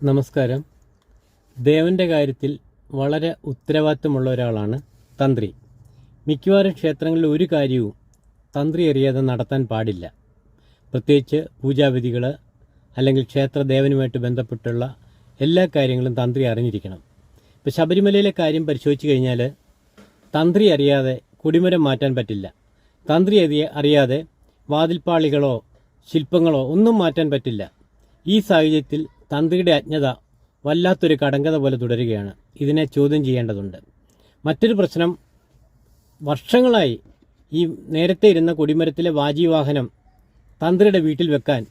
നമസ്കാരം. ദേവൻ്റെ കാര്യത്തിൽ വളരെ ഉത്തരവാദിത്തമുള്ള ഒരാളാണ് തന്ത്രി. മിക്കവാറും ക്ഷേത്രങ്ങളിൽ ഒരു കാര്യവും തന്ത്രി അറിയാതെ നടത്താൻ പാടില്ല. പ്രത്യേകിച്ച് പൂജാവിധികൾ അല്ലെങ്കിൽ ക്ഷേത്രദേവനുമായിട്ട് ബന്ധപ്പെട്ടുള്ള എല്ലാ കാര്യങ്ങളും തന്ത്രി അറിഞ്ഞിരിക്കണം. ഇപ്പോൾ ശബരിമലയിലെ കാര്യം പരിശോധിച്ച് കഴിഞ്ഞാൽ തന്ത്രി അറിയാതെ കൊടിമരം മാറ്റാൻ പറ്റില്ല. തന്ത്രി അറിയാതെ വാതിൽപ്പാളികളോ ശില്പങ്ങളോ ഒന്നും മാറ്റാൻ പറ്റില്ല. ഈ സാഹചര്യത്തിൽ തന്ത്രിയുടെ അജ്ഞത വല്ലാത്തൊരു കടങ്കഥ പോലെ തുടരുകയാണ്. ഇതിനെ ചോദ്യം ചെയ്യേണ്ടതുണ്ട്. മറ്റൊരു പ്രശ്നം, വർഷങ്ങളായി ഈ നേരത്തെ ഇരുന്ന കൊടിമരത്തിലെ വാജിവാഹനം തന്ത്രിയുടെ വീട്ടിൽ വെക്കാൻ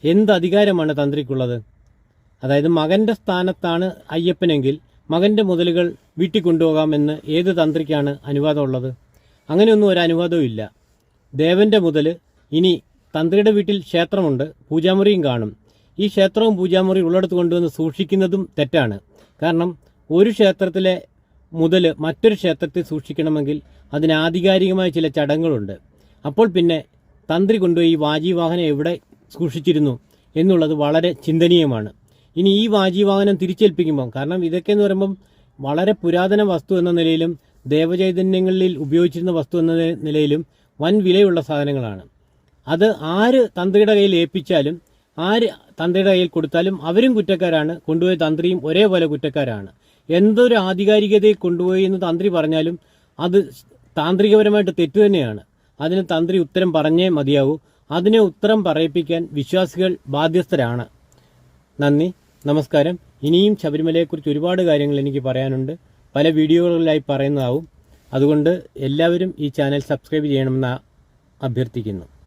എന്ത് അധികാരമാണ് തന്ത്രിക്കുള്ളത്? അതായത് മകൻ്റെ സ്ഥാനത്താണ് അയ്യപ്പനെങ്കിൽ മകൻ്റെ മുതലുകൾ വീട്ടിൽ കൊണ്ടുപോകാമെന്ന് ഏത് തന്ത്രിക്കാണ് അനുവാദമുള്ളത്? അങ്ങനെയൊന്നും ഒരു അനുവാദവും ഇല്ല. ദേവൻ്റെ മുതൽ ഇനി തന്ത്രിയുടെ വീട്ടിൽ ക്ഷേത്രമുണ്ട്, പൂജാമുറിയും കാണും. ഈ ക്ഷേത്രവും പൂജാമുറി ഉള്ളിടത്ത് കൊണ്ടുവന്ന് സൂക്ഷിക്കുന്നതും തെറ്റാണ്. കാരണം ഒരു ക്ഷേത്രത്തിലെ മുതൽ മറ്റൊരു ക്ഷേത്രത്തിൽ സൂക്ഷിക്കണമെങ്കിൽ അതിന് ആധികാരികമായ ചില ചടങ്ങുകളുണ്ട്. അപ്പോൾ പിന്നെ തന്ത്രി കൊണ്ടുപോയി ഈ വാജിവാഹനം എവിടെ സൂക്ഷിച്ചിരുന്നു എന്നുള്ളത് വളരെ ചിന്തനീയമാണ്. ഇനി ഈ വാജിവാഹനം തിരിച്ചേൽപ്പിക്കുമ്പം, കാരണം ഇതൊക്കെയെന്ന് പറയുമ്പം വളരെ പുരാതന വസ്തു എന്ന നിലയിലും ദേവചൈതന്യങ്ങളിൽ ഉപയോഗിച്ചിരുന്ന വസ്തു എന്ന നിലയിലും വൻ വിലയുള്ള സാധനങ്ങളാണ്. അത് ആര് തന്ത്രിയുടെ കയ്യിൽ ഏൽപ്പിച്ചാലും ആര് തന്ത്രിയുടെ കയ്യിൽ കൊടുത്താലും അവരും കുറ്റക്കാരാണ്, കൊണ്ടുപോയ തന്ത്രിയും ഒരേപോലെ കുറ്റക്കാരാണ്. എന്തൊരു ആധികാരികതയിൽ കൊണ്ടുപോയി എന്ന് തന്ത്രി പറഞ്ഞാലും അത് താന്ത്രികപരമായിട്ട് തെറ്റു തന്നെയാണ്. അതിന് തന്ത്രി ഉത്തരം പറഞ്ഞേ മതിയാവൂ. അതിനെ ഉത്തരം പറയിപ്പിക്കാൻ വിശ്വാസികൾ ബാധ്യസ്ഥരാണ്. നന്ദി, നമസ്കാരം. ഇനിയും ശബരിമലയെക്കുറിച്ച് ഒരുപാട് കാര്യങ്ങൾ എനിക്ക് പറയാനുണ്ട്. പല വീഡിയോകളിലായി പറയുന്നതാവും. അതുകൊണ്ട് എല്ലാവരും ഈ ചാനൽ സബ്സ്ക്രൈബ് ചെയ്യണമെന്ന് അഭ്യർത്ഥിക്കുന്നു.